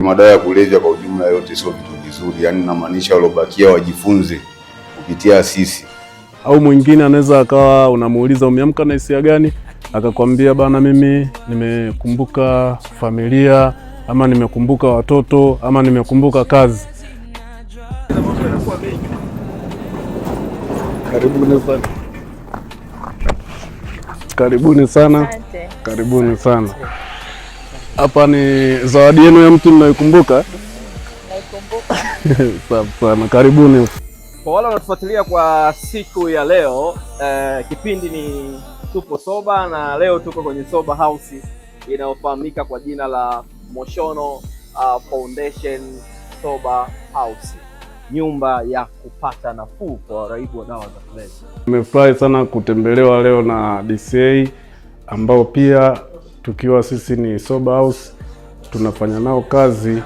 Madawa ya kulevya kwa ujumla yote sio vitu vizuri, yani namaanisha walobakia wajifunze kupitia sisi. Au mwingine anaweza akawa unamuuliza umeamka na hisia gani, akakwambia bana, mimi nimekumbuka familia, ama nimekumbuka watoto, ama nimekumbuka kazi. Karibuni sana. Karibuni sana. Karibuni sana. Hapa ni zawadi yenu ya mtu mnaikumbuka? Naikumbuka. Sawa sana. Karibuni. Kwa wale wanatufuatilia kwa siku ya leo, kipindi ni Tupo Soba, na leo tuko kwenye Soba House inayofahamika kwa jina la Moshono Foundation Soba House, nyumba ya kupata nafuu kwa waraibu wa dawa za kulevya. Nimefurahi sana kutembelewa leo na DCA ambao pia tukiwa sisi ni Soba House tunafanya nao kazi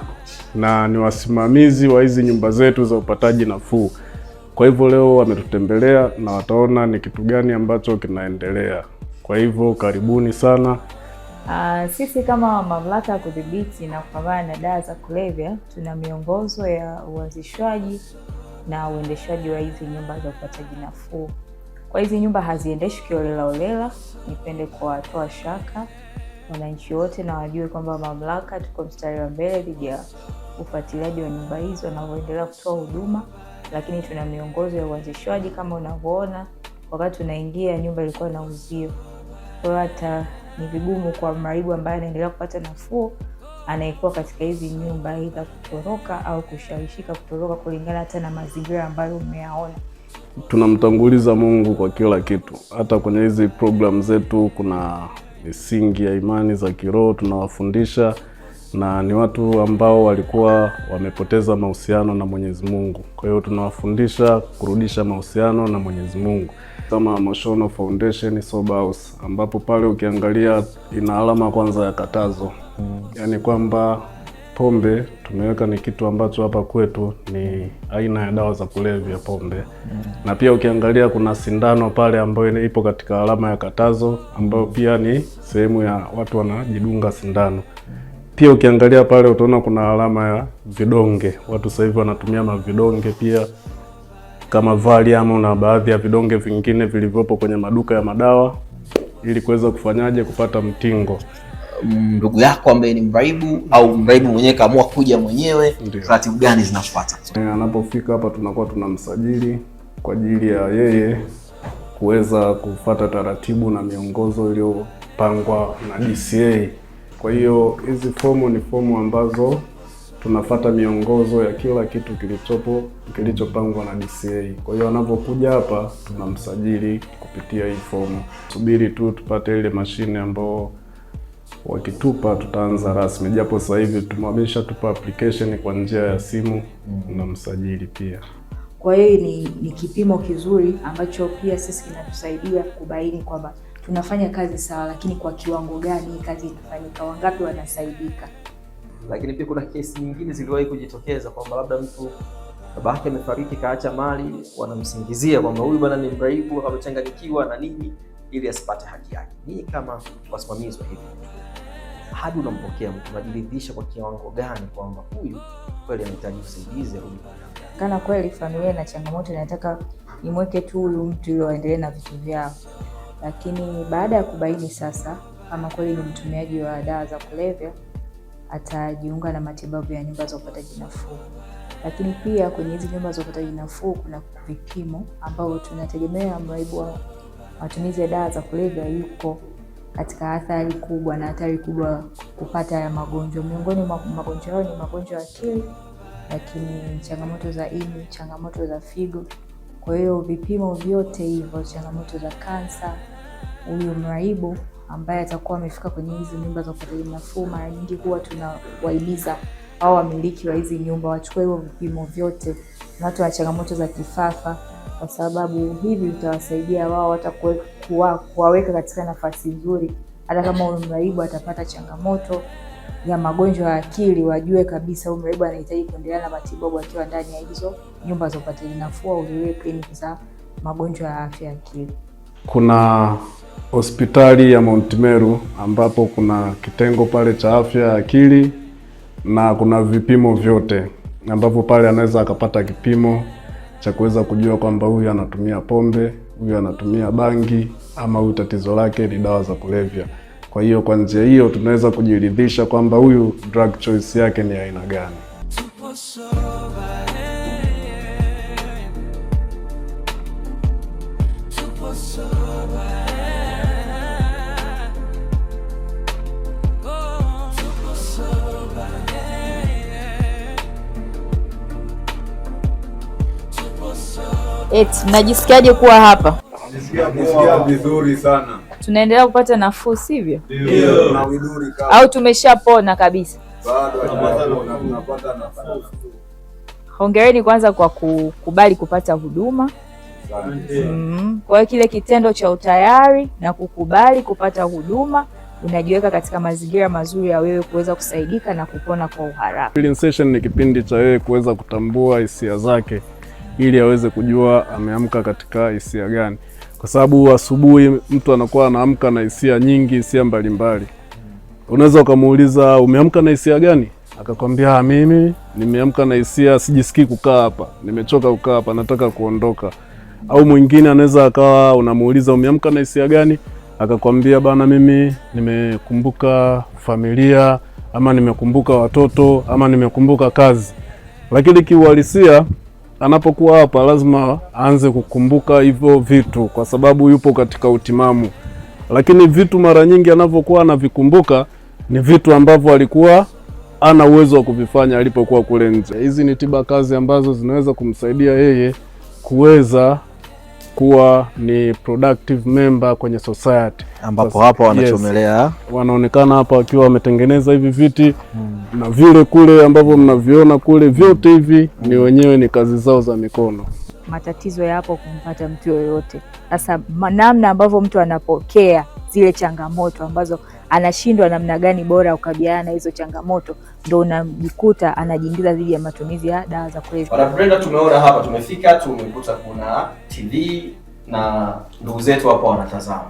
na ni wasimamizi wa hizi nyumba zetu za upataji nafuu. Kwa hivyo leo wametutembelea na wataona ni kitu gani ambacho kinaendelea. Kwa hivyo karibuni sana. Sisi kama mamlaka ya kudhibiti na kupambana na dawa za kulevya tuna miongozo ya uanzishwaji na uendeshaji wa hizi nyumba za upataji nafuu. Kwa hizi nyumba haziendeshwi kiholela. Nipende kuwatoa shaka wananchi wote na wajue kwamba mamlaka tuko mstari wa mbele dhidi ya ufuatiliaji wa nyumba hizo na kuendelea kutoa huduma, lakini tuna miongozo ya uanzishwaji kama unavyoona. Wakati tunaingia nyumba ilikuwa na uzio, kwa hiyo hata ni vigumu kwa mraibu ambaye anaendelea kupata nafuu anayekuwa katika hizi nyumba aidha kutoroka au kushawishika kutoroka kulingana hata na mazingira ambayo umeyaona. Tunamtanguliza Mungu kwa kila kitu. Hata kwenye hizi program zetu kuna misingi ya imani za kiroho tunawafundisha, na ni watu ambao walikuwa wamepoteza mahusiano na Mwenyezi Mungu. Kwa hiyo tunawafundisha kurudisha mahusiano na Mwenyezi Mungu. Kama Moshono Foundation Soba House, ambapo pale ukiangalia ina alama kwanza ya katazo. Yaani kwamba pombe tumeweka ni kitu ambacho hapa kwetu ni aina ya dawa za kulevya pombe. Na pia ukiangalia kuna sindano pale ambayo ipo katika alama ya katazo, ambayo pia ni sehemu ya watu wanajidunga sindano. Pia ukiangalia pale utaona kuna alama ya vidonge. Watu sasa hivi wanatumia mavidonge pia kama Valium na baadhi ya vidonge vingine vilivyopo kwenye maduka ya madawa ili kuweza kufanyaje kupata mtingo. Ndugu yako ambaye ni mraibu au mraibu mwenyewe kaamua kuja mwenyewe, taratibu gani zinafuata? Anapofika hapa tunakuwa tunamsajili kwa ajili ya yeye kuweza kufuata taratibu na miongozo iliyopangwa na DCA. Kwa hiyo hizi fomu ni fomu ambazo tunafuata miongozo ya kila kitu kilichopangwa na DCA. Kwa hiyo anapokuja hapa tunamsajili kupitia hii fomu. Subiri tu tupate ile mashine ambao wakitupa tutaanza rasmi. Japo sasa hivi tumwamesha tupa application kwa njia ya simu na msajili pia. Kwa hiyo ni kipimo kizuri ambacho pia sisi kinatusaidia kubaini kwamba tunafanya kazi sawa, lakini kwa kiwango gani kazi inafanyika, wangapi wanasaidika. Lakini pia kuna kesi nyingine ziliwahi kujitokeza kwamba labda mtu babake amefariki kaacha mali, wanamsingizia kwamba huyu bwana ni mraibu, amechanganyikiwa na nini, ili asipate haki yake. Ni kama wasimamizi wa hivi hadi unampokea mtu unajiridhisha kwa kiwango gani kwamba huyu kweli anahitaji usaidizi au kana kweli familia ina changamoto inataka imweke tu huyu mtu ili waendelee na vitu vyao. Lakini baada ya kubaini sasa kama kweli ni mtumiaji wa dawa za kulevya, atajiunga na matibabu ya nyumba za upataji nafuu. Lakini pia kwenye hizi nyumba za upataji nafuu kuna vipimo ambao tunategemea mraibu wa matumizi ya dawa za kulevya yuko katika hatari kubwa kupata ya magonjwa. Miongoni mwa magonjwa hayo ni magonjwa ya akili, lakini changamoto za ini, changamoto za figo. Kwa hiyo vipimo vyote hivyo, changamoto za kansa, huyu mraibu ambaye atakuwa amefika kwenye hizi nyumba za upataji nafuu, mara nyingi huwa tunawahimiza au wamiliki wa hizi nyumba wachukue hivyo vipimo vyote na watu wa changamoto za kifafa, kwa sababu hivi vitawasaidia wao hata kuwaweka katika nafasi nzuri. Hata kama huyu mraibu atapata changamoto ya magonjwa ya akili, wajue kabisa huyu mraibu anahitaji kuendelea na matibabu akiwa ndani ya hizo nyumba za upataji nafuu au zile kliniki za magonjwa ya afya ya akili. Kuna hospitali ya Mount Meru ambapo kuna kitengo pale cha afya ya akili na kuna vipimo vyote ambavyo pale anaweza akapata kipimo cha kuweza kujua kwamba huyu anatumia pombe, huyu anatumia bangi, ama huyu tatizo lake ni dawa za kulevya. Kwa hiyo kwa njia hiyo tunaweza kujiridhisha kwamba huyu drug choice yake ni aina gani. Mnajisikiaje kuwa hapa? Najisikia vizuri sana. Tunaendelea kupata nafuu, sivyo? Ndio. Na viduri kama. Au tumeshapona kabisa? Bado tunapata nafuu. Hongereni kwanza kwa kukubali kupata huduma. Kwa hiyo kile kitendo cha utayari na kukubali kupata huduma unajiweka katika mazingira mazuri ya wewe kuweza kusaidika na kupona kwa uharaka. Healing session ni kipindi cha wewe kuweza kutambua hisia zake ili aweze kujua ameamka katika hisia gani, kwa sababu asubuhi mtu anakuwa anaamka na hisia nyingi, hisia mbalimbali. Unaweza ukamuuliza umeamka na hisia gani, akakwambia mimi nimeamka na hisia sijisikii kukaa hapa, nimechoka kukaa hapa, nataka kuondoka. Au mwingine anaweza akawa unamuuliza umeamka na hisia gani, akakwambia bana mimi nimekumbuka familia, ama nimekumbuka watoto, ama nimekumbuka kazi. Lakini kiuhalisia anapokuwa hapa lazima aanze kukumbuka hivyo vitu kwa sababu yupo katika utimamu. Lakini vitu mara nyingi anapokuwa anavikumbuka ni vitu ambavyo alikuwa ana uwezo wa kuvifanya alipokuwa kule nje. Hizi ni tiba kazi ambazo zinaweza kumsaidia yeye kuweza kuwa ni productive member kwenye society, ambapo hapa wanachomelea. Yes, wanaonekana hapa wakiwa wametengeneza hivi viti na vile kule ambavyo mnaviona kule, vyote hivi ni wenyewe ni kazi zao za mikono. Matatizo yapo kumpata mtu yoyote. Sasa namna ambavyo mtu anapokea zile changamoto ambazo anashindwa namna gani bora ukabiliana na hizo changamoto, ndio unajikuta anajiingiza dhidi ya matumizi ya dawa za kulevya. Bwana Brenda, tumeona hapa, tumefika, tumekuta kuna TV na ndugu zetu hapa wanatazama.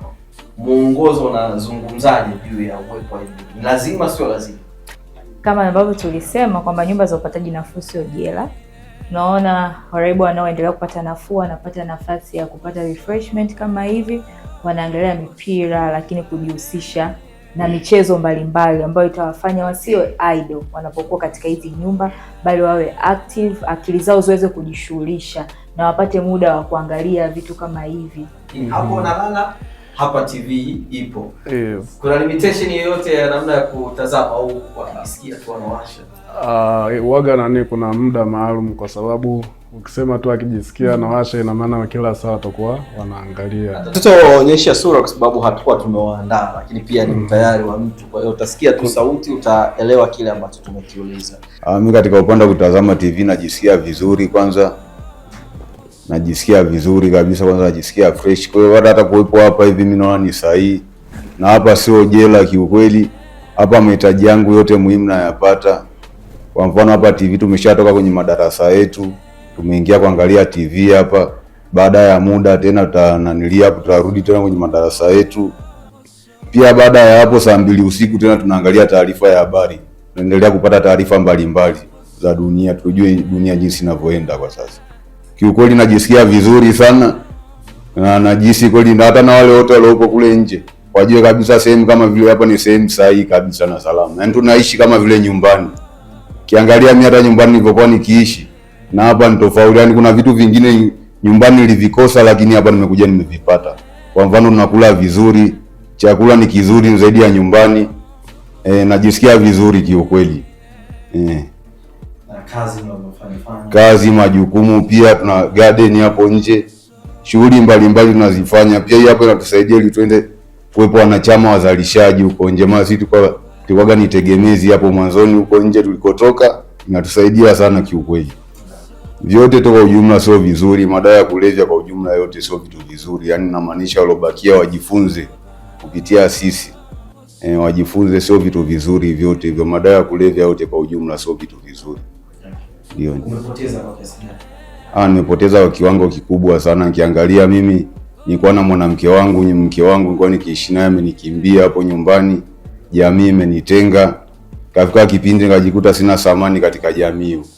Muongozo unazungumzaje juu ya uwepo wa hivi? Lazima sio lazima? Kama ambavyo tulisema kwamba nyumba za upataji nafuu sio jela. Tunaona waraibu wanaoendelea kupata nafuu wanapata nafasi ya kupata refreshment kama hivi, wanaangalia mipira, lakini kujihusisha na michezo mbalimbali ambayo itawafanya wasiwe idle wanapokuwa katika hizi nyumba, bali wawe active, akili zao ziweze kujishughulisha na wapate muda wa kuangalia vitu kama hivi. Hapo nalala, hapa TV ipo. Yes. Kuna limitation yoyote ya namna ya kutazama au wakisikia tu wanawasha? Waga kuna muda maalum, kwa sababu ukisema tu akijisikia anawasha ina maana kila saa watakuwa wanaangalia. Tutaonyesha sura kwa sababu hatukuwa tumewaandaa, lakini pia ni tayari wa mtu. Kwa hiyo utasikia tu sauti, utaelewa kile ambacho tumekiuliza. Mimi katika upande wa kutazama TV najisikia vizuri kwanza. Najisikia vizuri kabisa kwanza, najisikia fresh. Kwa hiyo hata kuwepo hapa hivi mimi naona ni sahihi. Na hapa sio jela kiukweli. Hapa mahitaji yangu yote muhimu nayapata. Kwa mfano hapa TV tumeshatoka kwenye madarasa yetu, tumeingia kuangalia TV hapa. Baada ya muda tena tutarudi tena kwenye madarasa yetu. Pia baada ya hapo saa 2 usiku tena tunaangalia taarifa ya habari. Tunaendelea kupata taarifa mbalimbali za dunia, tujue dunia jinsi inavyoenda kwa sasa. Kiukweli najisikia vizuri sana. Na najisi kweli hata na wale wote waliopo kule nje wajue kabisa sehemu kama vile hapa ni sehemu sahihi kabisa na salama. Yaani tunaishi kama vile nyumbani. Kiangalia mimi hata nyumbani nilipokuwa nikiishi na hapa ni tofauti. Yaani kuna vitu vingine nyumbani nilivikosa, lakini hapa nimekuja nimevipata. Kwa mfano tunakula vizuri, chakula ni kizuri zaidi ya nyumbani. Najisikia vizuri kiukweli. Kazi, majukumu, pia tuna garden hapo nje. Shughuli mbalimbali tunazifanya. Pia hii hapo inatusaidia ili tuende kuwepo wanachama wazalishaji huko nje. Maana sisi tulikuwa ni tegemezi hapo mwanzoni huko nje tulikotoka, inatusaidia sana kiukweli. Vyote kwa ujumla sio vizuri, madawa ya kulevya kwa ujumla yote sio vitu vizuri. Yaani namaanisha walobakia wajifunze kupitia sisi. Wajifunze, sio vitu vizuri vyote hivyo. Madawa ya kulevya yote kwa ujumla sio vitu vizuri. Ndio. Umepoteza kwa kiasi gani? Nimepoteza kwa kiwango kikubwa sana. Nikiangalia mimi nilikuwa na mke wangu nilikuwa nikiishi naye, amenikimbia hapo nyumbani. Jamii imenitenga. kafika kipindi nikajikuta sina thamani katika jamii huko.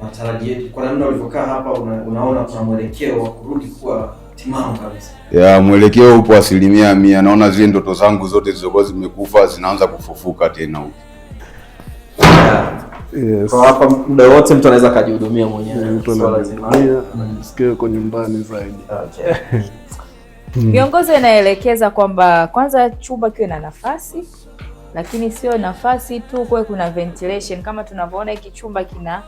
Matarajio kwa namna ulivyokaa hapa unaona kuna mwelekeo wa kurudi kuwa timamu kabisa. Ya mwelekeo upo 100%. Naona zile ndoto zangu zote zilizokuwa zimekufa zinaanza kufufuka tena huko. Yes. Kwa hapa muda wote mtu anaweza kujihudumia mwenyewe. Mtu anajihudumia, anajisikia uko nyumbani zaidi. Okay. Miongozo inaelekeza kwamba kwanza chumba kiwe na nafasi, lakini sio nafasi tu, kuwe kuna ventilation. Kama tunavyoona hiki chumba kina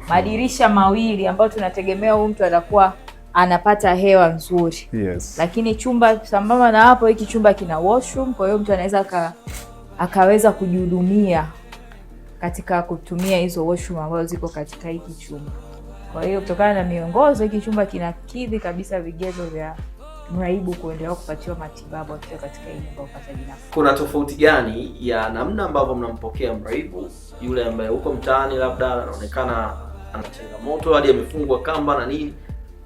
madirisha mawili ambayo tunategemea huyu mtu atakuwa anapata hewa nzuri. Yes. Lakini chumba sambamba na hapo, hiki chumba kina washroom, kwa hiyo mtu anaweza akaweza kujihudumia katika kutumia hizo washroom ambazo ziko katika hiki chumba. Kwa hiyo kutokana na miongozo, hiki chumba kinakidhi kabisa vigezo vya mraibu kuendelea kupatiwa matibabu akiwa katika hii nyumba ya upataji nafuu. Kuna tofauti gani ya namna ambavyo mnampokea mraibu yule ambaye huko mtaani labda anaonekana ana changamoto hadi amefungwa kamba na nini,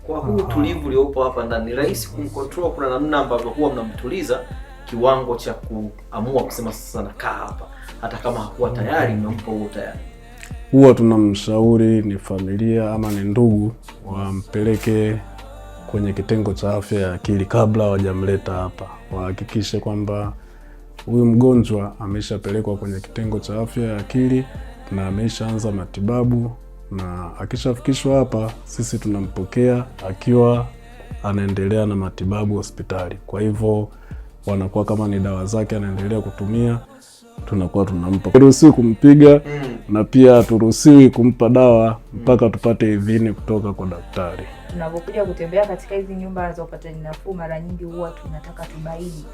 kwa huu tulivu uliopo hapa ndani? Ni rahisi kumcontrol? Kuna namna ambavyo huwa mnamtuliza kiwango cha kuamua kusema sasa nakaa hapa, hata kama hakuwa tayari mnampa huo tayari? Huwa tunamshauri ni familia ama ni ndugu wampeleke kwenye kitengo cha afya ya akili kabla hawajamleta hapa. Wahakikishe kwamba huyu mgonjwa ameshapelekwa kwenye kitengo cha afya ya akili na ameshaanza matibabu, na akishafikishwa hapa sisi tunampokea akiwa anaendelea na matibabu hospitali. Kwa hivyo wanakuwa kama ni dawa zake anaendelea kutumia, tunakuwa tunampa. Turuhusiwi kumpiga na pia turuhusiwi kumpa dawa mpaka tupate idhini kutoka kwa daktari. Tunapokuja kutembea katika hizi nyumba za upataji nafuu, mara nyingi huwa tunataka tubaini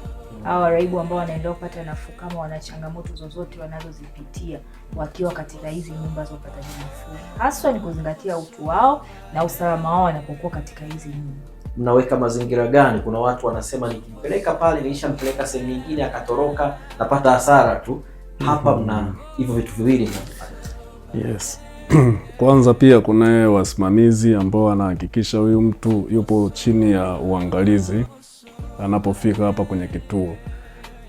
hao waraibu ambao wanaendelea kupata nafuu kama wana changamoto zozote wanazozipitia wakiwa katika hizi nyumba za upataji nafuu. Haswa ni kuzingatia utu wao na usalama wao wanapokuwa katika hizi nyumba. Mnaweka mazingira gani? Kuna watu wanasema nikimpeleka pale nilishampeleka sehemu nyingine akatoroka, napata hasara tu. Hapa mna hivyo vitu viwili mnafanya. Yes. Kwanza pia kuna wasimamizi ambao wanahakikisha huyu mtu yupo chini ya uangalizi anapofika hapa kwenye kituo.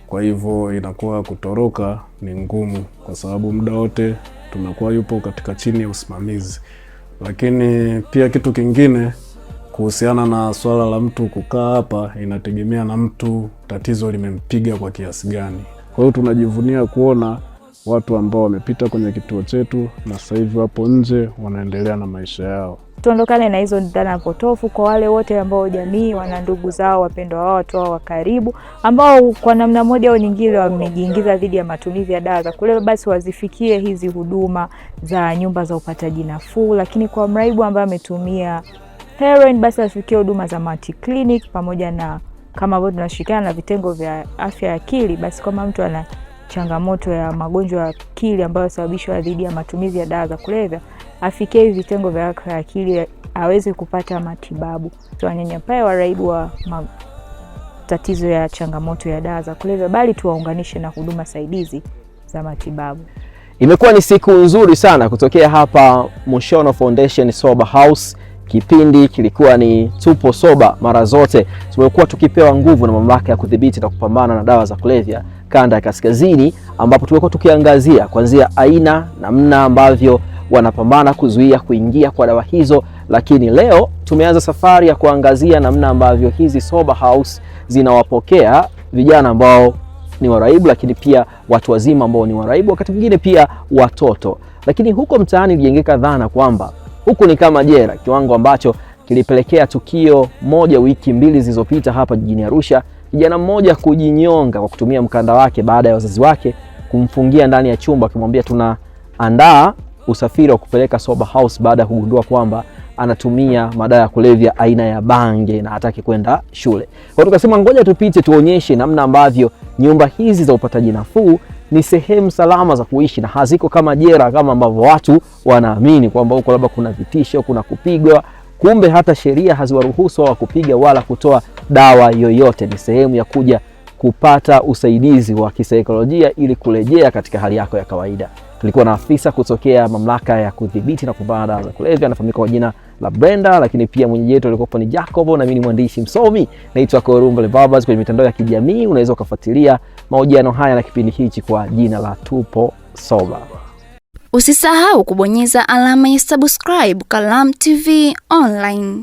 Kwa hivyo inakuwa kutoroka ni ngumu kwa sababu muda wote tunakuwa yupo katika chini ya usimamizi. Lakini pia kitu kingine kuhusiana na swala la mtu kukaa hapa, inategemea na mtu tatizo limempiga kwa kiasi gani. Kwa hiyo tunajivunia kuona watu ambao wamepita kwenye kituo chetu na sasa hivi wapo nje wanaendelea na maisha yao. Tuondokane na hizo dhana potofu kwa wale wote ambao jamii wana ndugu zao, wapendwa wao, watu wao wa karibu ambao kwa namna moja au nyingine wamejiingiza dhidi ya matumizi ya dawa za kulevya, basi wazifikie hizi huduma za nyumba za upataji nafuu. Lakini kwa mraibu ambaye ametumia heroin, basi afikie huduma za Mati Clinic, pamoja na kama ambavyo tunashirikiana na vitengo vya afya ya akili, basi kama mtu ana changamoto ya magonjwa ya akili ambayo yasababishwa dhidi ya matumizi ya dawa za kulevya, afikie hivi vitengo vya afya ya akili aweze kupata matibabu. Tuwanyanyapae waraibu wa tatizo ya changamoto ya dawa za kulevya, bali tuwaunganishe na huduma saidizi za matibabu. Imekuwa ni siku nzuri sana kutokea hapa Mushono Foundation Sober House. Kipindi kilikuwa ni tupo soba. Mara zote tumekuwa tukipewa nguvu na mamlaka ya kudhibiti na kupambana na dawa za kulevya kanda ya kaskazini, ambapo tumekuwa tukiangazia kuanzia aina, namna ambavyo wanapambana kuzuia kuingia kwa dawa hizo. Lakini leo tumeanza safari ya kuangazia namna ambavyo hizi Sober House zinawapokea vijana ambao ni waraibu, lakini pia watu wazima ambao ni waraibu, wakati mwingine pia watoto. Lakini huko mtaani ilijengeka dhana kwamba huku ni kama jela, kiwango ambacho kilipelekea tukio moja wiki mbili zilizopita hapa jijini Arusha, kijana mmoja kujinyonga kwa kutumia mkanda wake baada ya wazazi wake kumfungia ndani ya chumba akimwambia tunaandaa usafiri wa kupeleka Sober House, baada ya kugundua kwamba anatumia madawa ya kulevya aina ya bange na hataki kwenda shule. Kwa tukasema ngoja tupite tuonyeshe namna ambavyo nyumba hizi za upataji nafuu ni sehemu salama za kuishi na haziko kama jela kama ambavyo watu wanaamini kwamba huko labda kuna vitisho, kuna kupigwa. Kumbe hata sheria haziwaruhusu wao kupiga wala kutoa dawa yoyote. Ni sehemu ya kuja kupata usaidizi wa kisaikolojia ili kurejea katika hali yako ya kawaida. Tulikuwa na afisa kutokea mamlaka ya kudhibiti na kupambana na dawa za kulevya anafahamika kwa jina la Brenda, lakini pia mwenyeji wetu alikuwa ni Jacobo, na mimi ni mwandishi msomi naitwa Korumba Levabas. Kwenye mitandao ya kijamii unaweza kufuatilia mahojiano haya na kipindi hichi kwa jina la Tupo Soba. Usisahau kubonyeza alama ya subscribe Kalamu TV Online.